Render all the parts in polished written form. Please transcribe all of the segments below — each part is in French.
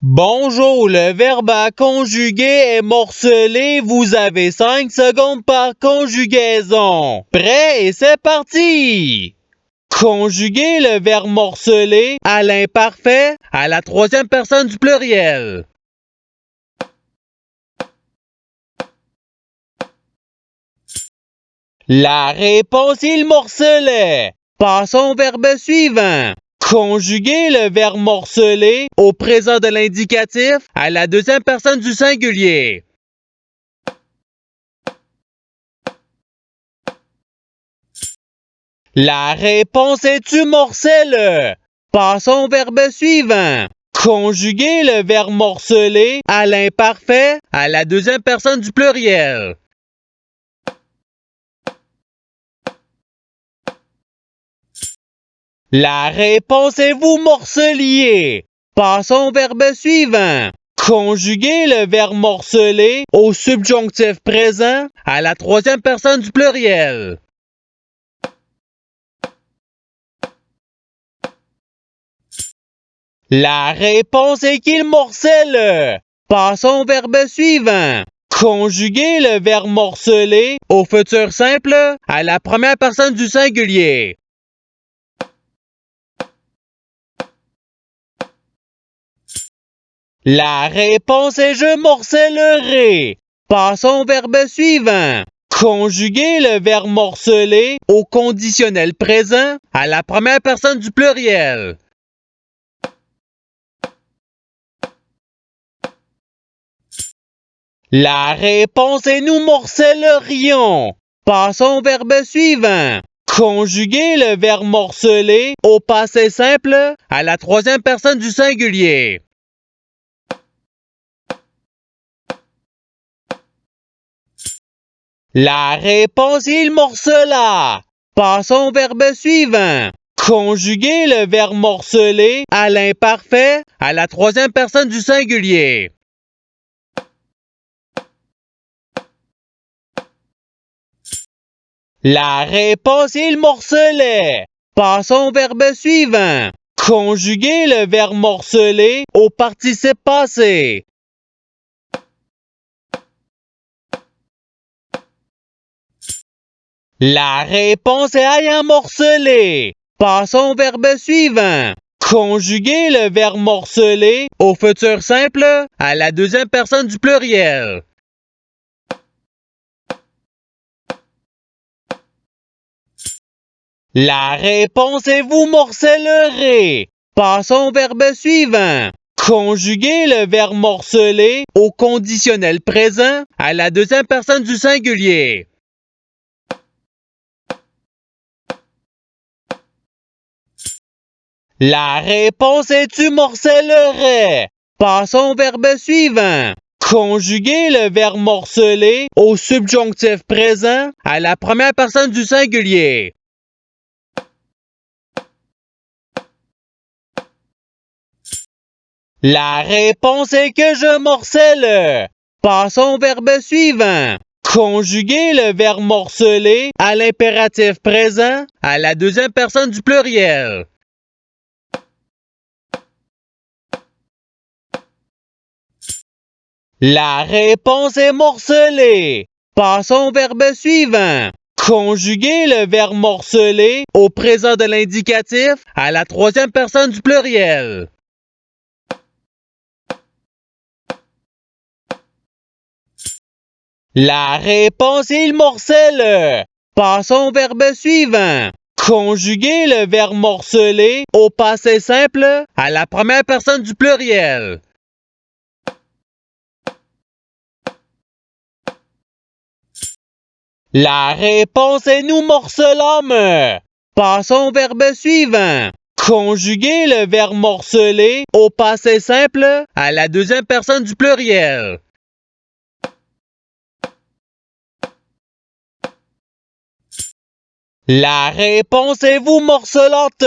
Bonjour, le verbe à conjuguer est morcelé. Vous avez 5 secondes par conjugaison. Prêt et c'est parti! Conjuguer le verbe morcelé à l'imparfait à la troisième personne du pluriel. La réponse, il morcelait. Passons au verbe suivant. Conjuguer le verbe morcelé au présent de l'indicatif à la deuxième personne du singulier. La réponse est tu morcelle. Passons au verbe suivant. Conjuguer le verbe morcelé à l'imparfait à la deuxième personne du pluriel. La réponse est vous morceliez. Passons au verbe suivant. Conjuguer le verbe morcelé au subjonctif présent à la troisième personne du pluriel. La réponse est qu'il morcelle. Passons au verbe suivant. Conjuguer le verbe morcelé au futur simple à la première personne du singulier. La réponse est je morcellerai. Passons au verbe suivant. Conjuguer le verbe morcelé au conditionnel présent à la première personne du pluriel. La réponse est nous morcellerions. Passons au verbe suivant. Conjuguer le verbe morcelé au passé simple à la troisième personne du singulier. La réponse il morcela. Passons au verbe suivant. Conjuguer le verbe morcelé à l'imparfait à la troisième personne du singulier. La réponse il morcelait. Passons au verbe suivant. Conjuguer le verbe morcelé au participe passé. La réponse est ayant morcelé. Passons au verbe suivant. Conjuguer le verbe morcelé au futur simple à la deuxième personne du pluriel. La réponse est vous morcellerez. Passons au verbe suivant. Conjuguer le verbe morcelé au conditionnel présent à la deuxième personne du singulier. La réponse est tu morcellerais. Passons au verbe suivant. Conjuguer le verbe morcelé au subjonctif présent à la première personne du singulier. La réponse est que je morcelle. Passons au verbe suivant. Conjuguer le verbe morcelé à l'impératif présent à la deuxième personne du pluriel. La réponse est morcelée. Passons au verbe suivant. Conjuguer le verbe morcelé au présent de l'indicatif à la troisième personne du pluriel. La réponse est il morcelle. Passons au verbe suivant. Conjuguer le verbe morcelé au passé simple à la première personne du pluriel. La réponse est nous morcelâmes. Passons au verbe suivant. Conjuguer le verbe morcelé au passé simple à la deuxième personne du pluriel. La réponse est vous morcelante.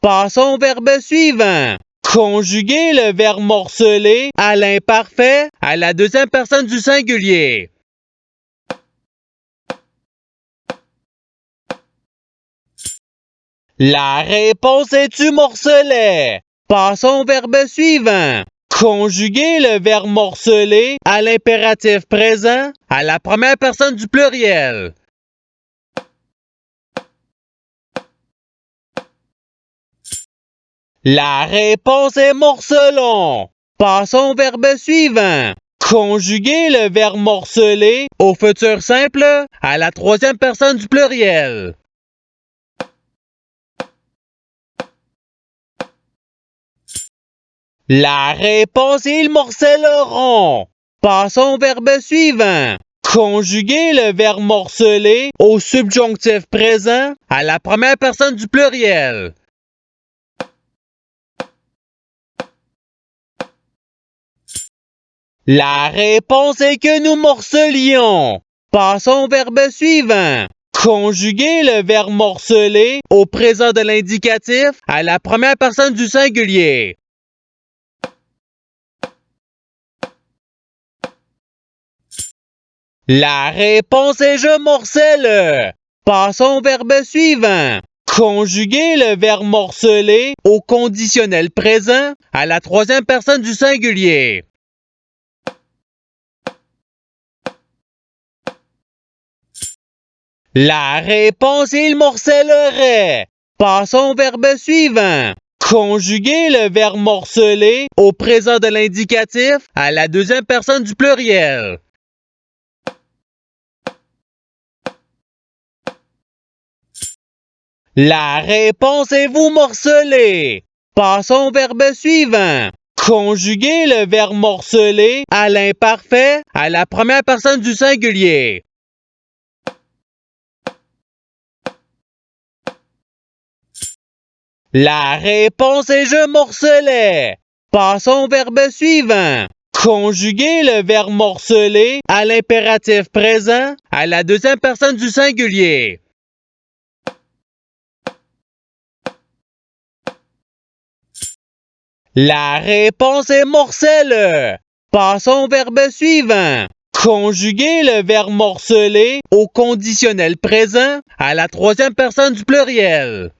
Passons au verbe suivant. Conjuguer le verbe morcelé à l'imparfait à la deuxième personne du singulier. La réponse est tu morcelais. Passons au verbe suivant. Conjuguer le verbe morcelé à l'impératif présent à la première personne du pluriel. La réponse est morcelon. Passons au verbe suivant. Conjuguer le verbe morcelé au futur simple à la troisième personne du pluriel. La réponse est ils morcelleront. Passons au verbe suivant. Conjuguer le verbe morcelé au subjonctif présent à la première personne du pluriel. La réponse est que nous morcelions. Passons au verbe suivant. Conjuguer le verbe morcelé au présent de l'indicatif à la première personne du singulier. La réponse est je morcelle. Passons au verbe suivant. Conjuguer le verbe morcelé au conditionnel présent à la troisième personne du singulier. La réponse est il morcellerait. Passons au verbe suivant. Conjuguer le verbe morcelé au présent de l'indicatif à la deuxième personne du pluriel. La réponse est vous morcelez. Passons au verbe suivant. Conjuguer le verbe morcelé à l'imparfait à la première personne du singulier. La réponse est je morcelais. Passons au verbe suivant. Conjuguer le verbe morcelé à l'impératif présent à la deuxième personne du singulier. La réponse est morcelle. Passons au verbe suivant. Conjuguer le verbe morcelé au conditionnel présent à la troisième personne du pluriel.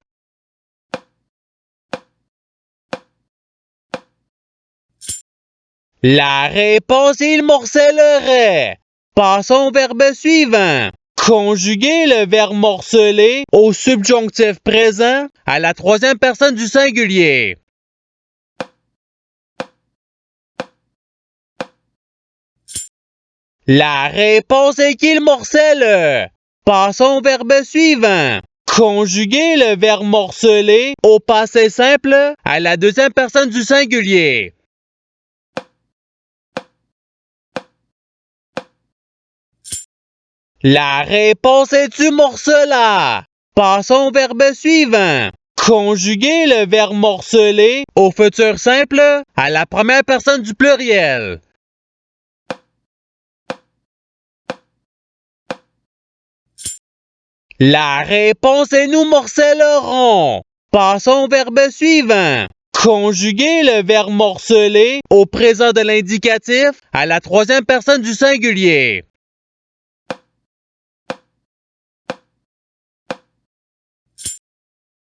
La réponse est il morcellerait. Passons au verbe suivant. Conjuguer le verbe morcelé au subjonctif présent à la troisième personne du singulier. La réponse est qu'il morcelle. Passons au verbe suivant. Conjuguer le verbe morcelé au passé simple à la deuxième personne du singulier. La réponse est tu morcela. Passons au verbe suivant. Conjuguer le verbe morcelé au futur simple à la première personne du pluriel. La réponse est nous morcellerons. Passons au verbe suivant. Conjuguer le verbe morcelé au présent de l'indicatif à la troisième personne du singulier.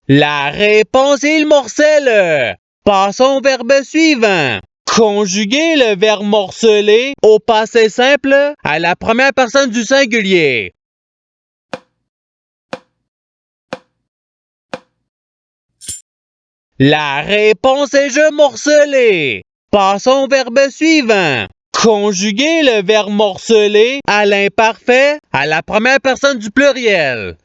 La réponse est il morcelle. Passons au verbe suivant. Conjuguer le verbe morcelé au passé simple à la première personne du singulier. La réponse est je morcelé. Passons au verbe suivant. Conjuguer le verbe morcelé à l'imparfait à la première personne du pluriel.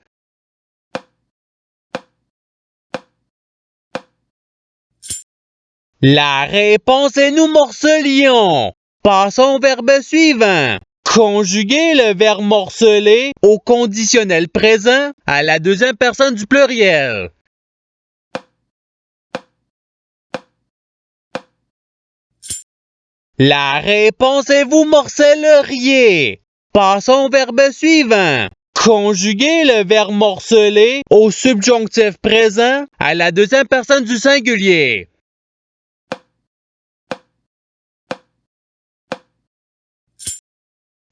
La réponse est nous morcelions. Passons au verbe suivant. Conjuguer le verbe morcelé au conditionnel présent à la deuxième personne du pluriel. La réponse est vous morcelleriez. Passons au verbe suivant. Conjuguer le verbe morcelé au subjonctif présent à la deuxième personne du singulier.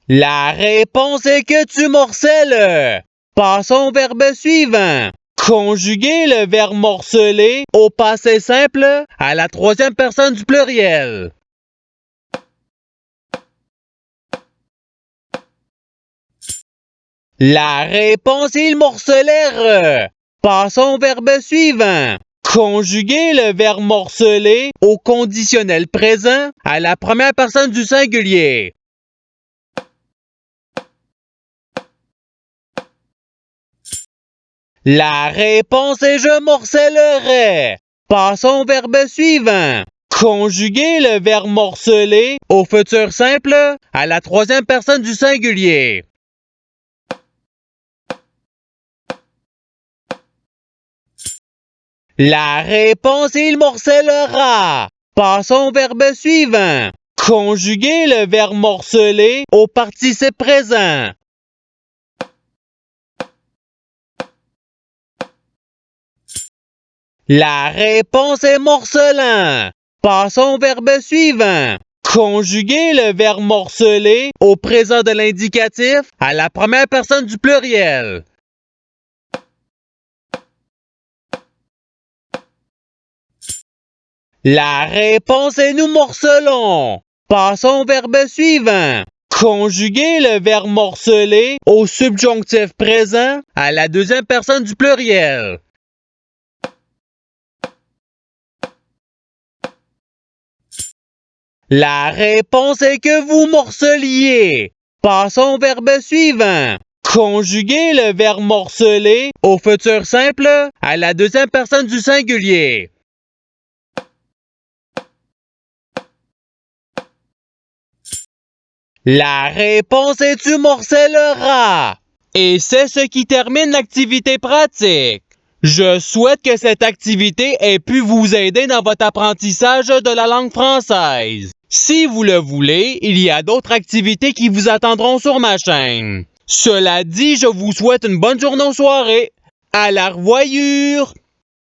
La réponse est que tu morcelles. Passons au verbe suivant. Conjuguer le verbe morcelé au passé simple à la troisième personne du pluriel. La réponse est il morcelait re. Passons au verbe suivant. Conjuguer le verbe morceler au conditionnel présent à la première personne du singulier. La réponse est je morcellerai. Passons au verbe suivant. Conjuguer le verbe morceler au futur simple à la troisième personne du singulier. La réponse est il morcellera. Passons au verbe suivant. Conjuguer le verbe morceler au participe présent. La réponse est morcelant. Passons au verbe suivant. Conjuguer le verbe morceler au présent de l'indicatif à la première personne du pluriel. La réponse est nous morcelons. Passons au verbe suivant. Conjuguer le verbe morceler au subjonctif présent à la deuxième personne du pluriel. La réponse est que vous morceliez. Passons au verbe suivant. Conjuguer le verbe morceler au futur simple à la deuxième personne du singulier. La réponse est tu morcelleras. Et c'est ce qui termine l'activité pratique. Je souhaite que cette activité ait pu vous aider dans votre apprentissage de la langue française. Si vous le voulez, il y a d'autres activités qui vous attendront sur ma chaîne. Cela dit, je vous souhaite une bonne journée ou soirée. À la revoyure!